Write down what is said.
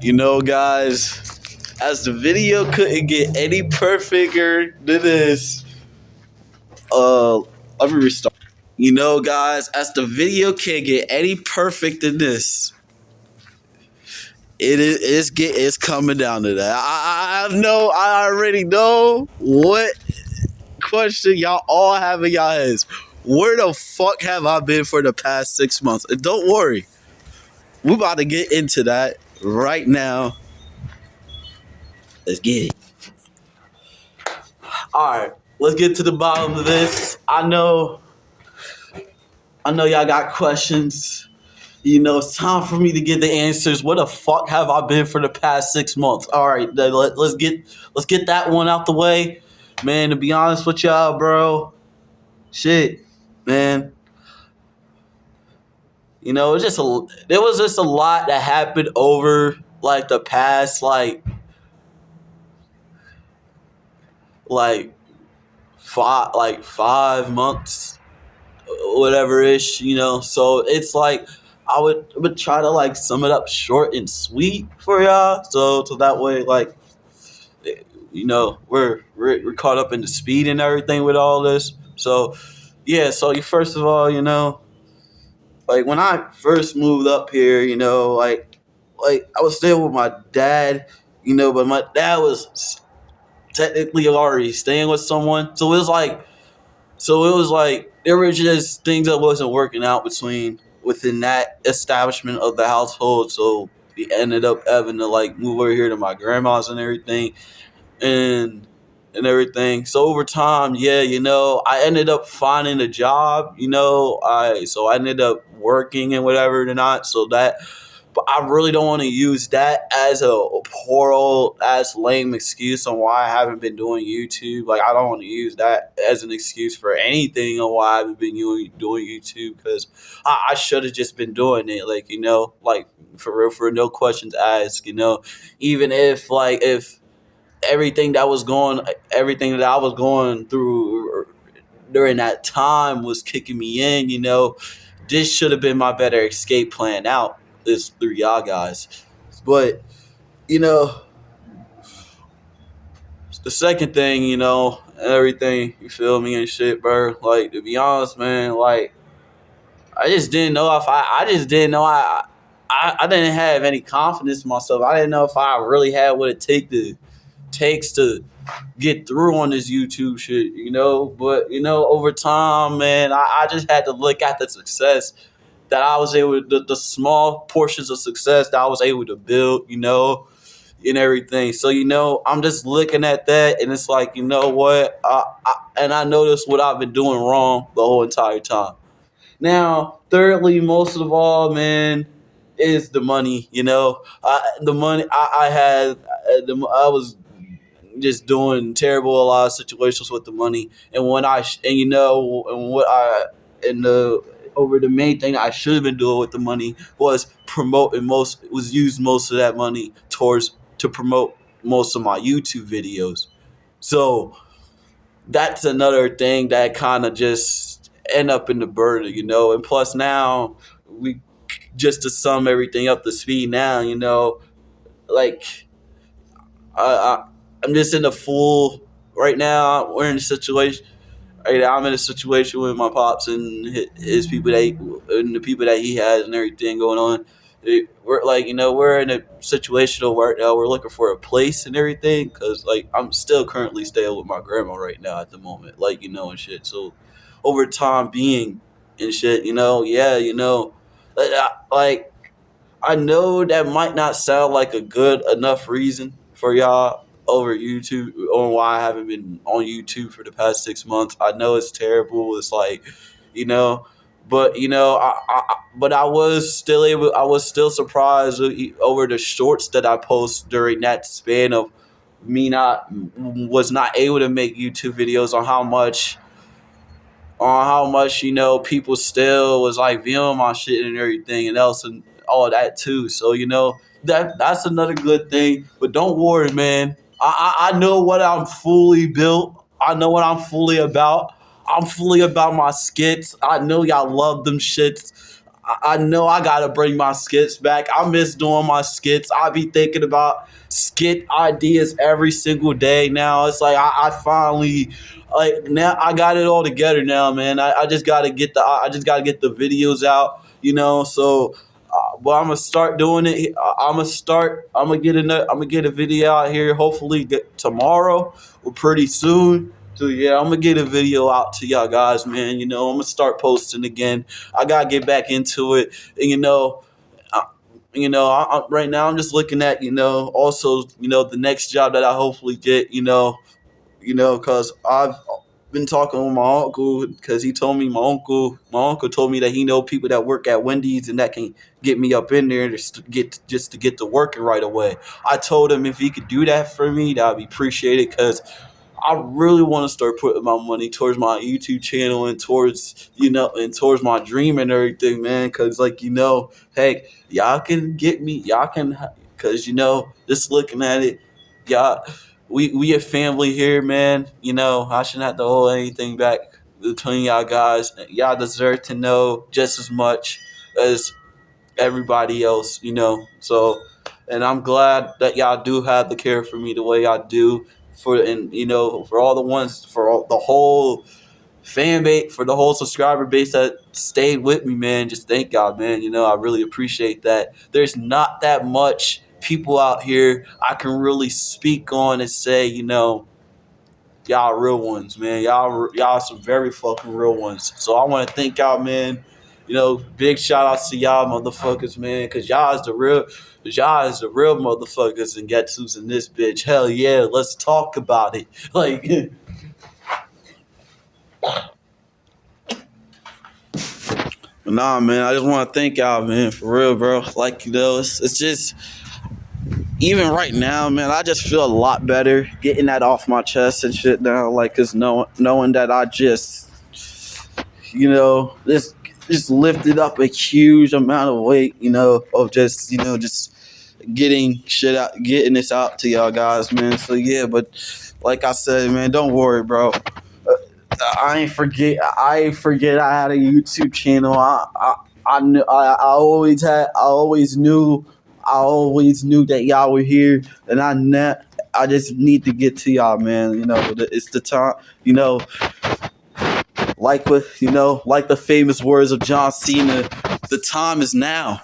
Guys, as the video couldn't get any perfecter than this, let me restart. Guys, as the video can't get any perfect than this, it's coming down to that. I already know what question y'all all have in y'all heads. Where the fuck have I been for the past 6 months? And don't worry, we're about to get into that right now. Let's get it. All right, let's get to the bottom of this. I know y'all got questions. It's time for me to get the answers. What the fuck have I been for the past 6 months? All right, let's get that one out the way, man. To be honest with y'all, bro, shit, man. There was just a lot that happened over like the past like 5 months, whatever ish. So it's like I would try to like sum it up short and sweet for y'all, so that way like we're caught up in the speed and everything with all this. So yeah, so you first of all, like when I first moved up here, like I was staying with my dad, but my dad was technically already staying with someone, so it was like there were just things that wasn't working out within that establishment of the household. So we ended up having to like move over here to my grandma's and everything, and everything. So over time, yeah, I ended up finding a job. I ended up working and whatever and not. So that, but I really don't want to use that as a poor old ass lame excuse on why I haven't been doing YouTube. Like I don't want to use that as an excuse for anything on why I haven't been doing YouTube, because I should have just been doing it. Like like for real, for no questions asked. Even if everything that I was going through during that time was kicking me in, this should have been my better escape plan out. This through y'all guys. But, the second thing, everything, you feel me and shit, bro. Like, to be honest, man, like, I just didn't know I didn't have any confidence in myself. I didn't know if I really had what it takes to get through on this YouTube shit, But, over time, man, I just had to look at the success that I was able to, the small portions of success that I was able to build, and everything. So, I'm just looking at that and it's like, you know what? I noticed what I've been doing wrong the whole entire time. Now, thirdly, most of all, man, is the money, the money I had, I was just doing terrible a lot of situations with the money, and when I and what I and the over the main thing I should have been doing with the money was use most of that money to promote most of my YouTube videos. So that's another thing that kind of just end up in the burden, and plus now we just to sum everything up to speed now, like I I'm just in a full right now. We're in a situation. Right now, I'm in a situation with my pops and his people and the people that he has and everything going on. We're like, we're in a situation where we're looking for a place and everything, because like I'm still currently staying with my grandma right now at the moment, like and shit. So over time being and shit, yeah, like I know that might not sound like a good enough reason for y'all over YouTube on why I haven't been on YouTube for the past 6 months. I know it's terrible. It's like, you know, but but I was still surprised over the shorts that I post during that span of me not was not able to make YouTube videos on how much people still was like viewing my shit and everything and else and all of that too. So that's another good thing. But don't worry, man. I know what I'm fully built. I know what I'm fully about. I'm fully about my skits. I know y'all love them shits. I know I gotta bring my skits back. I miss doing my skits. I be thinking about skit ideas every single day now. It's like I finally like now I got it all together now, man. I just gotta get the videos out, so but I'm gonna start doing it. I'm gonna get I'm gonna get a video out here. Hopefully tomorrow or pretty soon. So yeah, I'm gonna get a video out to y'all guys, man. I'm gonna start posting again. I gotta get back into it, and I, right now I'm just looking at also the next job that I hopefully get. Because I've been talking with my uncle because he told me my uncle told me that he know people that work at Wendy's and that can get me up in there just to get to working right away. I told him if he could do that for me, that would be appreciated because I really want to start putting my money towards my YouTube channel and towards my dream and everything, man. Because hey, y'all can get me, because just looking at it, y'all, we a family here, man. I shouldn't have to hold anything back between y'all guys. Y'all deserve to know just as much as everybody else, So, and I'm glad that y'all do have the care for me the way y'all do. For all the ones, the whole fan base, for the whole subscriber base that stayed with me, man. Just thank God, man. I really appreciate that. There's not that much people out here I can really speak on and say, y'all real ones, man. Y'all some very fucking real ones. So I want to thank y'all, man. Big shout outs to y'all motherfuckers, man, because y'all is the real motherfuckers and Getsu's in this bitch. Hell yeah, let's talk about it. Like, nah, man, I just want to thank y'all, man, for real, bro. Like, it's just, even right now, man, I just feel a lot better getting that off my chest and shit now. Like, cause knowing that I just, this just lifted up a huge amount of weight, of just getting shit out, getting this out to y'all guys, man. So yeah, but like I said, man, don't worry, bro. I ain't forget I had a YouTube channel. I knew I always had I always knew that y'all were here, and I just need to get to y'all, man. It's the time, like the famous words of John Cena, the time is now.